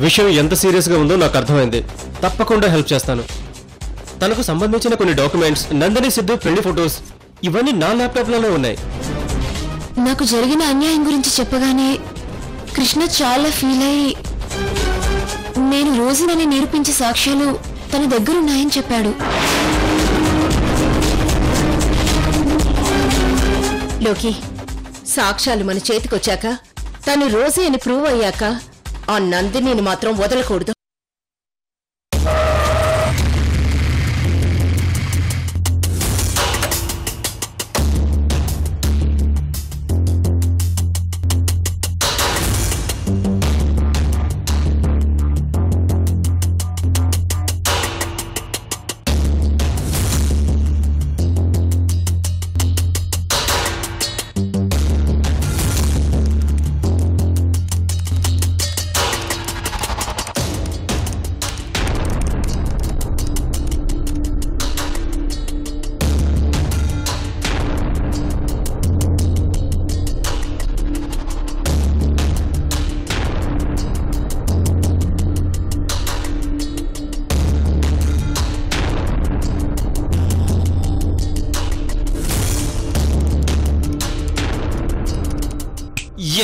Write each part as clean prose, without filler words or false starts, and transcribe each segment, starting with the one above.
విషయం ఎంత సీరియస్గా ఉందో నాకు అర్థమైంది. తప్పకుండా హెల్ప్ చేస్తాను. తనకు సంబంధించిన కొన్ని డాక్యుమెంట్స్, నందిని సిద్ధు పెళ్లి ఫొటోస్ ఇవన్నీ నా ల్యాప్టాప్లోనే ఉన్నాయి. నాకు జరిగిన అన్యాయం గురించి చెప్పగానే కృష్ణ చాలా ఫీల్ అయి నేను రోజునని నిరూపించే సాక్ష్యాలు తన దగ్గరున్నాయని చెప్పాడు. లోకి, సాక్ష్యాలు మన చేతికొచ్చాక తను రోజే అని ప్రూవ్ అయ్యాక ఆ నందినిని మాత్రం వదలకూడదు.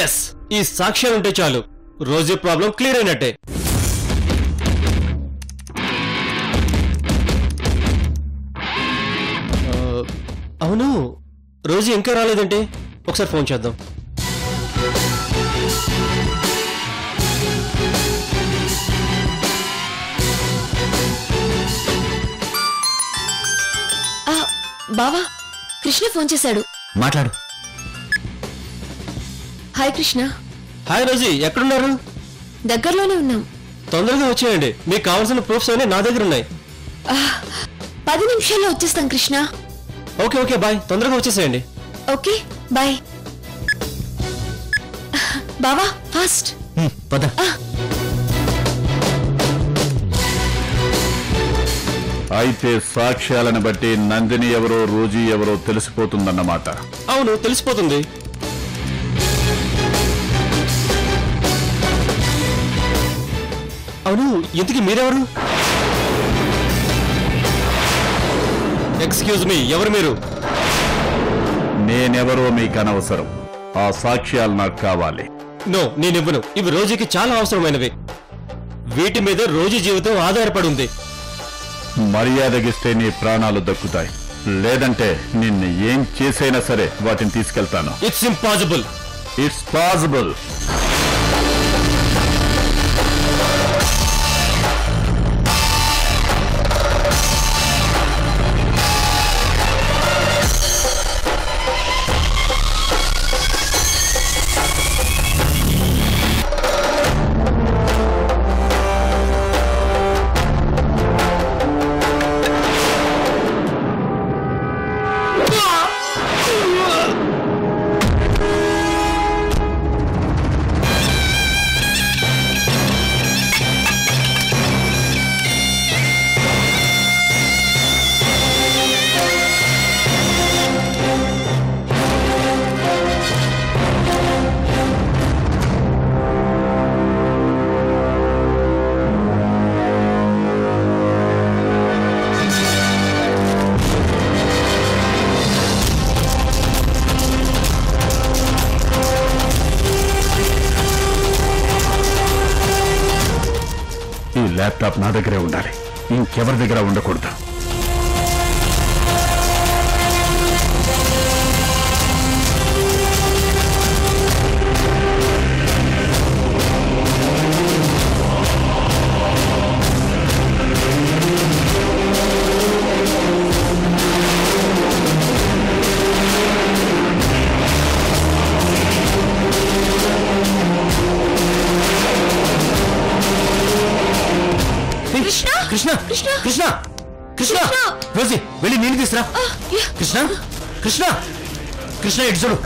ఎస్, ఈ సాక్ష్యాలు ఉంటే చాలు, రోజు ప్రాబ్లం క్లియర్ అయినట్టే. అవును, రోజు ఇంకా రాలేదంటే ఒకసారి ఫోన్ చేద్దాం. బావా, కృష్ణ ఫోన్ చేశాడు. మాట్లాడు. హాయ్ కృష్ణ. హాయ్ రోజీ, ఎక్కడున్నారు? దగ్గరలోనే ఉన్నాం. తొందరగా వచ్చేయండి, మీకు కావాల్సిన ప్రూఫ్స్ అన్నీ నా దగ్గర ఉన్నాయి. 10 నిమిషాల్లో వచ్చేస్తాం కృష్ణ. ఓకే ఓకే, బాయ్, తొందరగా వచ్చేసేయండి. Okay bye. బావా ఫాస్ట్. పద. అయితే సాక్ష్యాలను బట్టి నందిని ఎవరో రోజీ ఎవరో తెలిసిపోతుందన్నమాట. అవును, తెలిసిపోతుంది. అవును, ఇంతకీ మీరెవరు? ఎక్స్క్యూజ్ మీ, ఎవరు మీరు? నేనెవరో మీకు అనవసరం. ఆ సాక్ష్యాలు నాకు కావాలి. నో, నేనివ్వను. ఇవి రోజుకి చాలా అవసరమైనవి. వీటి మీద రోజు జీవితం ఆధారపడి ఉంది. మర్యాదగిస్తే నీ ప్రాణాలు దక్కుతాయి, లేదంటే నిన్ను ఏం చేసైనా సరే వాటిని తీసుకెళ్తాను. It's impossible. It's possible. Laptop నా దగ్గరే ఉండాలి, ఇంకెవరి దగ్గర ఉండకూడదు. కృష్ణ కృష్ణ కృష్ణ కృష్ణ రోజీ, వెళ్ళి నీళ్ళు తీసురా. కృష్ణ కృష్ణ కృష్ణ, ఇటు చూడు.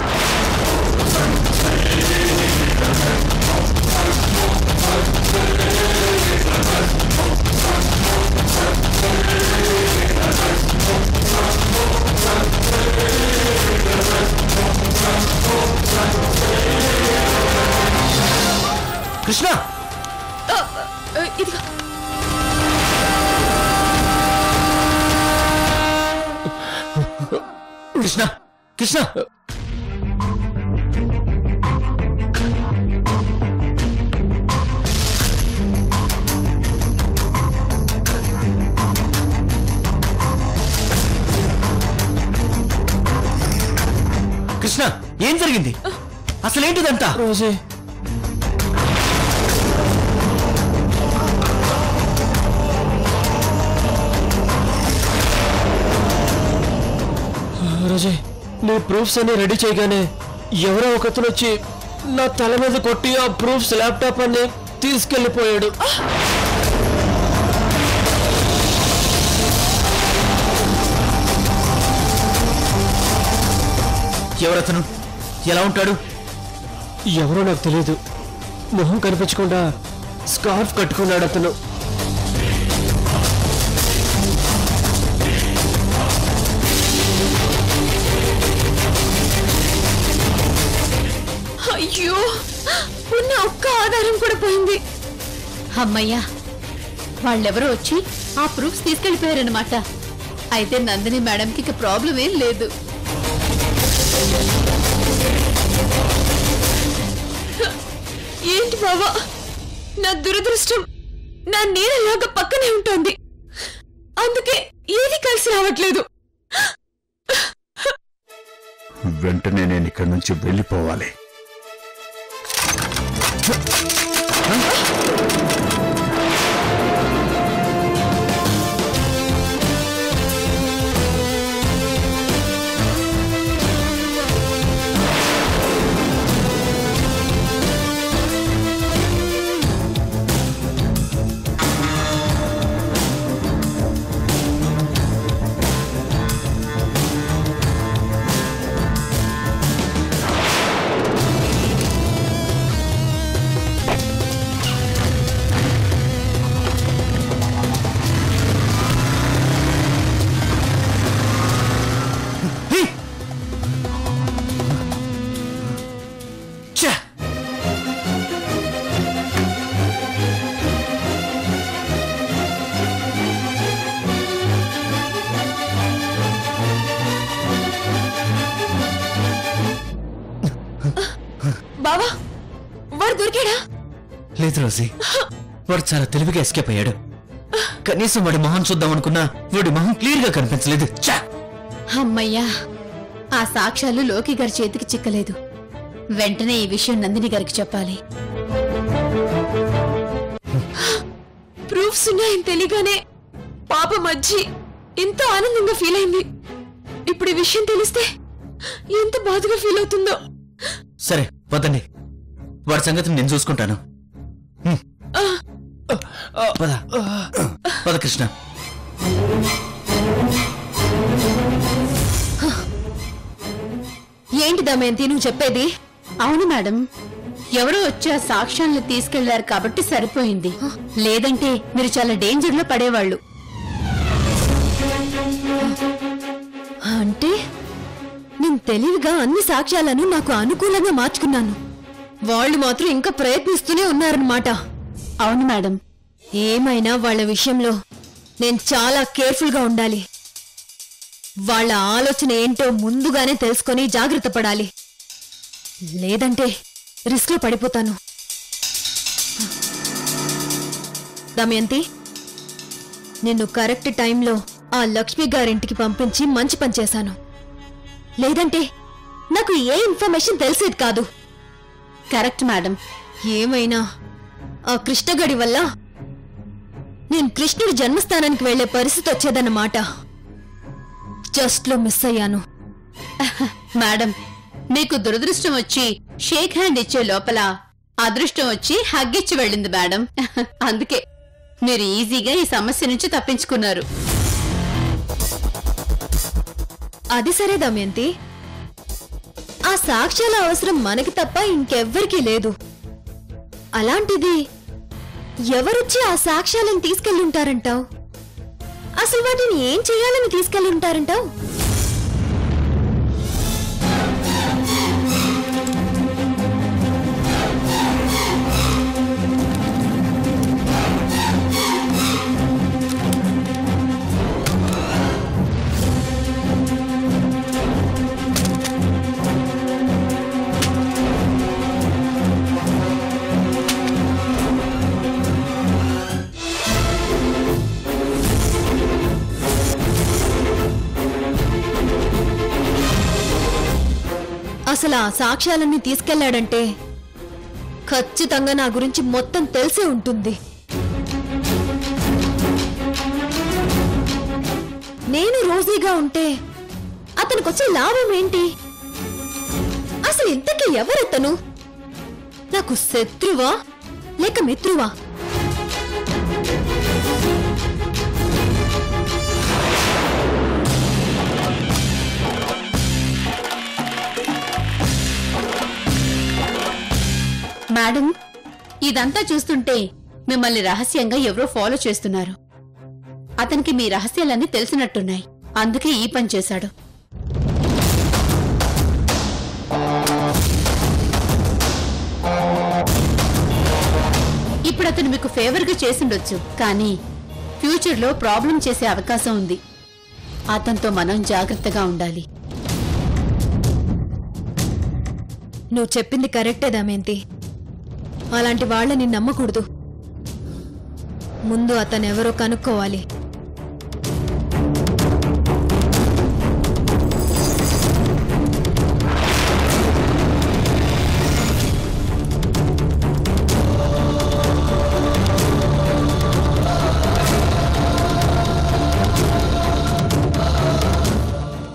కృష్ణ ఇదిగో. కృష్ణ కృష్ణ కృష్ణ ఏం జరిగింది అసలేంటిదంతా రోజీ రోజీ నీ ప్రూఫ్స్ అన్ని రెడీ చేయగానే ఎవరో ఒకతను వచ్చి నా తల మీద కొట్టి ఆ ప్రూఫ్స్ ల్యాప్టాప్ అన్ని తీసుకెళ్లిపోయాడు. ఎవరతను ఎలా ఉంటాడు ఎవరో నాకు తెలియదు. మొహం కనిపించకుండా స్కార్ఫ్ కట్టుకున్నాడు అతను. అయ్యో, ఉన్న ఒక్క ఆధారం కూడా పోయింది. అమ్మయ్యా, వాళ్ళెవరో వచ్చి ఆ ప్రూఫ్స్ తీసుకెళ్లిపోయారనమాట. అయితే నందిని మేడంకి ఇక ప్రాబ్లం ఏం లేదు. ఏంటి బావా, నా దురదృష్టం నా నీడలాగా పక్కనే ఉంటుంది. అందుకే ఏది కలిసి రావట్లేదు. వెంటనే నేను ఇక్కడి నుంచి వెళ్ళిపోవాలి. బావా, వాడు దొరికాడా? లేదు రోజీ, వాడు చాలా తెలివిగా ఎస్కేప్ అయ్యాడు. కనీసం వాడి మొహం చూద్దాం అనుకున్నా వాడి మొహం క్లియర్ గా కనిపించలేదు. అమ్మయ్యా, ఆ సాక్ష్యాలు లోకి గారి చేతికి చిక్కలేదు. వెంటనే ఈ విషయం నందిని గారికి చెప్పాలి. ప్రూఫ్స్ ఉన్నాయని తెలియగానే పాప మధ్య ఎంతో ఆనందంగా ఫీల్ అయింది. ఇప్పుడు ఈ విషయం తెలిస్తే ఎంత బాధగా ఫీల్ అవుతుందో. సరే వద్దండి, వాడి సంగతిని నేను చూసుకుంటాను. పద పద కృష్ణ. ఏంటి దమయంతి నువ్వు చెప్పేది? అవును మేడం, ఎవరో వచ్చి ఆ సాక్ష్యాలను తీసుకెళ్లారు కాబట్టి సరిపోయింది. లేదంటే మీరు చాలా డేంజర్ లో పడేవాళ్ళు. అంటే నేను తెలివిగా అన్ని సాక్ష్యాలను నాకు అనుకూలంగా మార్చుకున్నాను. వాళ్ళు మాత్రం ఇంకా ప్రయత్నిస్తూనే ఉన్నారన్నమాట. అవును మేడం, ఏమైనా వాళ్ళ విషయంలో నేను చాలా కేర్ఫుల్ గా ఉండాలి. వాళ్ళ ఆలోచన ఏంటో ముందుగానే తెలుసుకొని జాగ్రత్త పడాలి. లేదంటే రిస్క్ లో పడిపోతాను. దమయంతి, నిన్ను కరెక్ట్ టైంలో ఆ లక్ష్మి గారింటికి పంపించి మంచి పని చేశాను. లేదంటే నాకు ఏ ఇన్ఫర్మేషన్ తెలిసేది కాదు. Correct madam. ఏమైనా ఆ కృష్ణగడి వల్ల నేను కృష్ణుడి జన్మస్థానానికి వెళ్లే పరిస్థితి వచ్చేదన్నమాట. జస్ట్ లో మిస్ అయ్యాను. మేడం, మీకు దురదృష్టం వచ్చి షేక్ హ్యాండ్ ఇచ్చే లోపల అదృష్టం వచ్చి హగ్గిచ్చి వెళ్ళింది మేడం. అందుకే మీరు ఈజీగా ఈ సమస్య నుంచి తప్పించుకున్నారు. అది సరే దమయంతి, ఆ సాక్ష్యాల అవసరం మనకి తప్ప ఇంకెవ్వరికీ లేదు. అలాంటిది ఎవరొచ్చి ఆ సాక్ష్యాలను తీసుకెళ్ళుంటారంటావు? అసలు వాటిని ఏం చేయాలని తీసుకెళ్ళుంటారంటావు? అసలు ఆ సాక్ష్యాలన్నీ తీసుకెళ్లాడంటే ఖచ్చితంగా నా గురించి మొత్తం తెలిసే ఉంటుంది. నేను రోజీగా ఉంటే అతనికొచ్చే లాభం ఏంటి? అసలు ఇంతకీ ఎవరతను? నాకు శత్రువా లేక మిత్రువా? మేడం, ఇదంతా చూస్తుంటే మిమ్మల్ని రహస్యంగా ఎవరో ఫాలో చేస్తున్నారు. అతనికి మీ రహస్యాలన్నీ తెలిసినట్టున్నాయి. అందుకే ఈ పని చేశాడు. ఇప్పుడు అతను మీకు ఫేవర్గా చేసిండొచ్చు, కానీ ఫ్యూచర్లో ప్రాబ్లం చేసే అవకాశం ఉంది. అతనితో మనం జాగ్రత్తగా ఉండాలి. నువ్వు చెప్పింది కరెక్టే దమయంతి. అలాంటి వాళ్ళని నమ్మకూడదు. ముందు అతనెవరో కనుక్కోవాలి.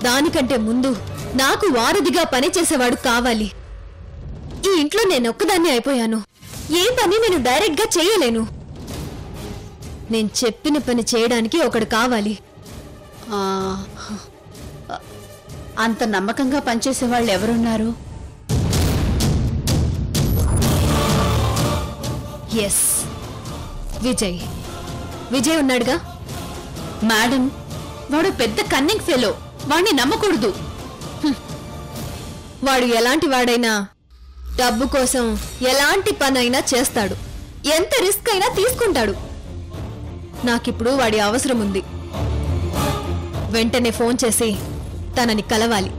దానికంటే ముందు నాకు వారధిగా పనిచేసేవాడు కావాలి. ఈ ఇంట్లో నేనొక్కదాన్ని అయిపోయాను. ఏ పని నేను డైరెక్ట్ గా చేయలేను. నేను చెప్పిన పని చేయడానికి ఒకడు కావాలి. ఆ, అంత నమ్మకంగా పనిచేసే వాళ్ళు ఎవరున్నారు? ఎస్, విజయ్. విజయ్ ఉన్నాడుగా. మేడం, వాడు పెద్ద కన్నింగ్ ఫెలో. వాణ్ణి నమ్మకూడదు. వాడు ఎలాంటి వాడైనా డబ్బు కోసం ఎలాంటి పనైనా చేస్తాడు. ఎంత రిస్క్ అయినా తీసుకుంటాడు. నాకిప్పుడు వాడి అవసరం ఉంది. వెంటనే ఫోన్ చేసి తనని కలవాలి.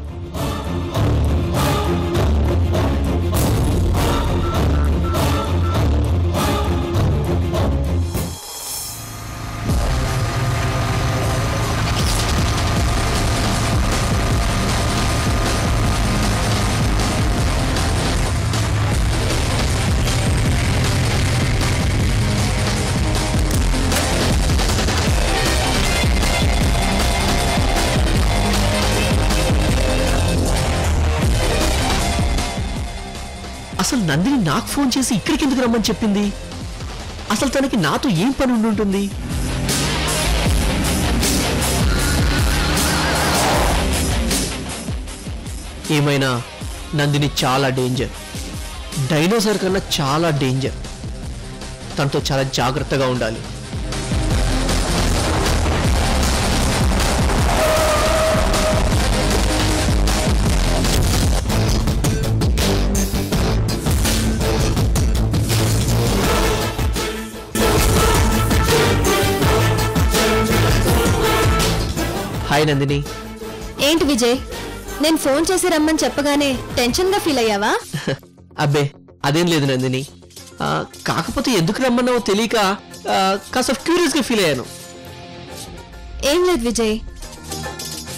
అసలు నందిని నాకు ఫోన్ చేసి ఇక్కడికి ఎందుకు రమ్మని చెప్పింది? అసలు తనకి నాతో ఏం పని ఉండుంటుంది? ఏమైనా నందిని చాలా డేంజర్. డైనోసార్ కన్నా చాలా డేంజర్. తనతో చాలా జాగ్రత్తగా ఉండాలి. హాయ్ నందిని. ఏంటి విజయ్, నేను ఫోన్ చేసి రమ్మని చెప్పగానే టెన్షన్ గా ఫీల్ అయ్యావా? అబ్బే అదేం లేదు నందిని. కాకపోతే ఎందుకు రమ్మన్నావో తెలియక కాస్త క్యూరియస్ గా ఫీల్ అయ్యాను. ఏం లేదు విజయ్,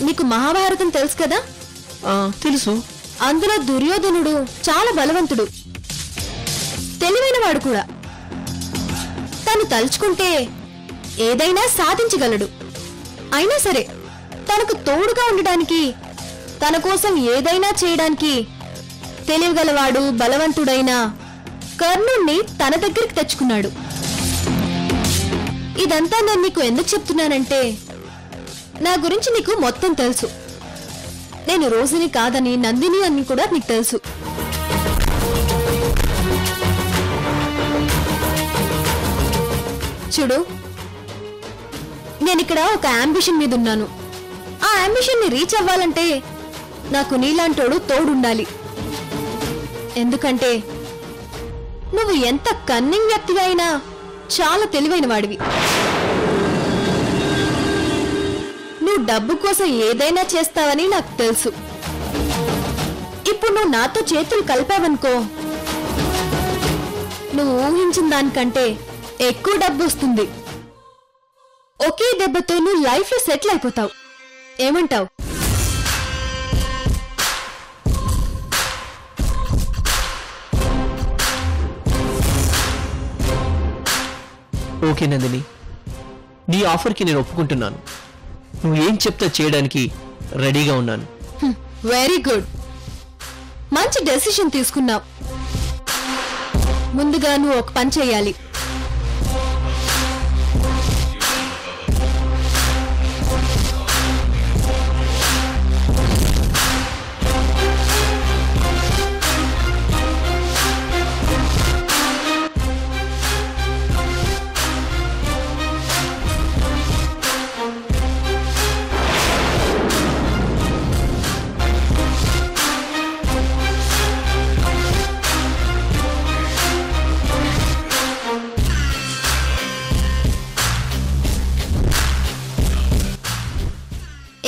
నీకు మహాభారతం తెలుసు కదా? తెలుసు. అందులో దుర్యోధనుడు చాలా బలవంతుడు, తెలివైన వాడు కూడా. తను తలుచుకుంటే ఏదైనా సాధించగలడు. అయినా సరే తనకు తోడుగా ఉండడానికి, తన కోసం ఏదైనా చేయడానికి తెలియగలవాడు బలవంతుడైన కర్ణుణ్ణి తన దగ్గరికి తెచ్చుకున్నాడు. ఇదంతా నేను నీకు ఎందుకు చెప్తున్నానంటే, నా గురించి నీకు మొత్తం తెలుసు. నేను రోజుని కాదని నందిని అని కూడా నీకు తెలుసు. చూడు, నేనిక్కడ ఒక అంబిషన్ మీద ఉన్నాను. ఆ అంబిషన్ ని రీచ్ అవ్వాలంటే నాకు నీలాంటోడు తోడుండాలి. ఎందుకంటే నువ్వు ఎంత కన్నింగ్ వ్యక్తిగా అయినా చాలా తెలివైన వాడివి. నువ్వు డబ్బు కోసం ఏదైనా చేస్తావని నాకు తెలుసు. ఇప్పుడు నువ్వు నాతో చేతులు కలిపావనుకో, నువ్వు ఊహించిన దానికంటే ఎక్కువ డబ్బు వస్తుంది. ఒకే దెబ్బతో నువ్వు లైఫ్ లో సెటిల్ అయిపోతావు. ఏమంటావు? ఓకే నందిని, నీ ఆఫర్కి నేను ఒప్పుకుంటున్నాను. నువ్వు ఏం చెప్తా చేయడానికి రెడీగా ఉన్నాను. వెరీ గుడ్, మంచి డెసిషన్ తీసుకున్నావు. ముందుగా నువ్వు ఒక పని చెయ్యాలి.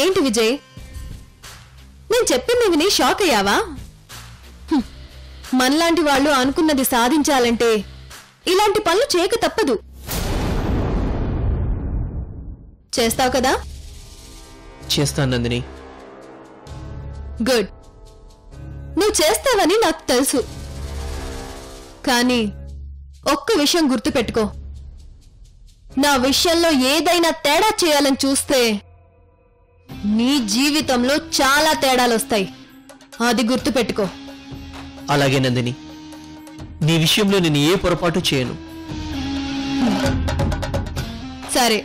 ఏంటి విజయ్, నేను చెప్పింది విని షాక్ అయ్యావా? మనలాంటి వాళ్ళు అనుకున్నది సాధించాలంటే ఇలాంటి పనులు చేయక తప్పదు. చేస్తావు కదా? చేస్తాను నందిని. గుడ్, నువ్వు చేస్తావని నాకు తెలుసు. కానీ ఒక్క విషయం గుర్తుపెట్టుకో, నా విషయంలో ఏదైనా తేడా చేయాలని చూస్తే నీ జీవితంలో చాలా తేడాలొస్తాయి. అది గుర్తుపెట్టుకో. అలాగే నందిని, నీ విషయంలో నేను ఏ పొరపాటు చేయను. సరే,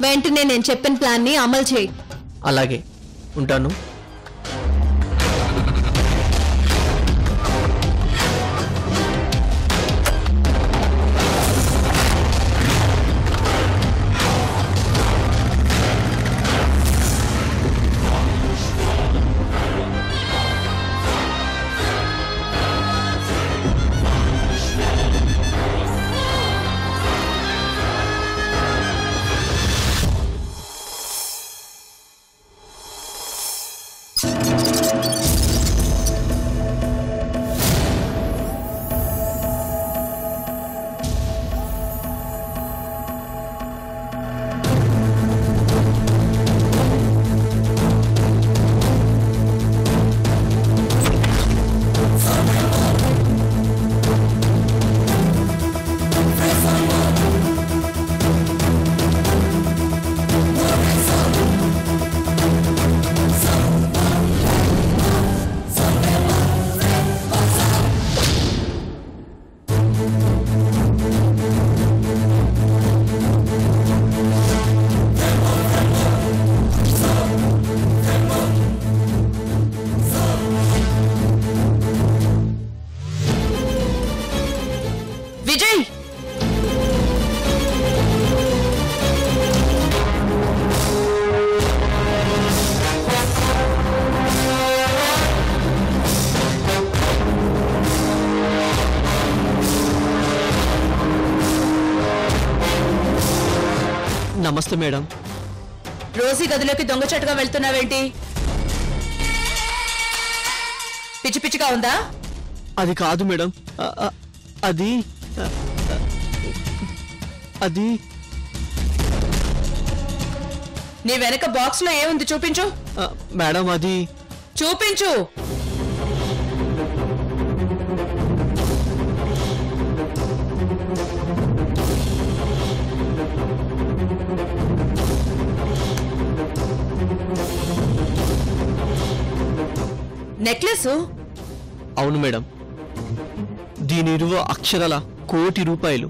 వెంటనే నేను చెప్పిన ప్లాన్ని అమలు చేయి. అలాగే, ఉంటాను. విజయ్, నమస్తే మేడం. రోజీ గదిలోకి దొంగచాటుగా వెళ్తున్నావేంటి? పిచ్చి పిచ్చిగా ఉందా? అది కాదు మేడం, అది అది నీ వెనక బాక్స్ లో ఏముంది చూపించు. మేడం అది చూపించు. నెక్లెస్? అవును మేడం, దీని విలువ అక్షరాల ₹1,00,00,000.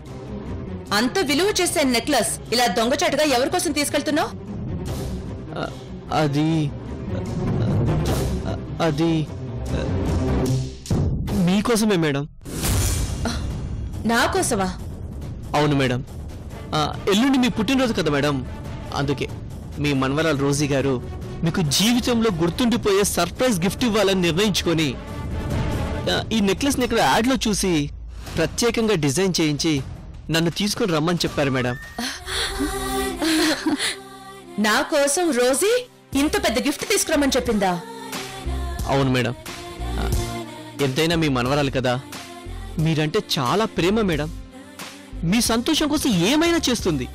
అంత విలువ చేసే నెక్లెస్ ఇలా దొంగచాటుగా ఎవరి కోసం తీసుకెళ్తున్నావు? అది అది మీకోసమే మేడం. నా కోసమా? అవును మేడం, ఎల్లుండి మీ పుట్టినరోజు కదా మేడం, అందుకే మీ మనవరాలు రోజీ గారు మీకు జీవితంలో గుర్తుండిపోయే సర్ప్రైజ్ గిఫ్ట్ ఇవ్వాలని నిర్ణయించుకొని ఈ నెక్లెస్ని ఇక్కడ యాడ్లో చూసి ప్రత్యేకంగా డిజైన్ చేయించి నన్ను తీసుకొని రమ్మని చెప్పారు మేడం. నా కోసం రోజీ ఇంత పెద్ద గిఫ్ట్ తీసుకురమ్మని చెప్పిందా? అవును మేడం, ఎంతైనా మీ మనవరాలు కదా, మీరంటే చాలా ప్రేమ మేడం. మీ సంతోషం కోసం ఏమైనా చేస్తుంది.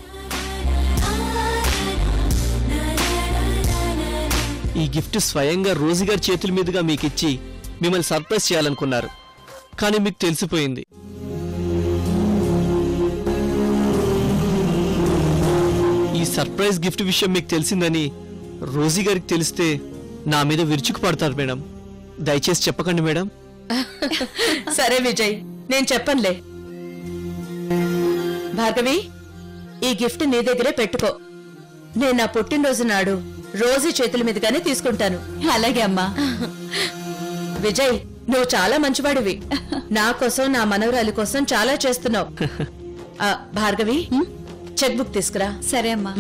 ఈ గిఫ్ట్ స్వయంగా రోజీ గారి చేతుల మీదుగా మీకు ఇచ్చి మిమ్మల్ని సర్ప్రైజ్ చేయాలనుకున్నారు, కానీ మీకు తెలిసిపోయింది. సర్ప్రైజ్ గిఫ్ట్ విషయం మీకు తెలిసిందని రోజీ గారికి తెలిస్తే నా మీద విరుచుకు పడతారు మేడం. దయచేసి చెప్పకండి మేడం. సరే విజయ్, నేను చెప్పనులే. భార్గవి, ఈ గిఫ్ట్ నీ దగ్గరే పెట్టుకో. నేను నా పుట్టినరోజు నాడు రోజీ చేతుల మీదుగానే తీసుకుంటాను. అలాగే అమ్మా. విజయ్, నువ్వు చాలా మంచివాడివి. నా కోసం, నా మనవరాలి కోసం చాలా చేస్తున్నావు. భార్గవి, చెక్ బుక్ తీసుకురా. సరే అమ్మా.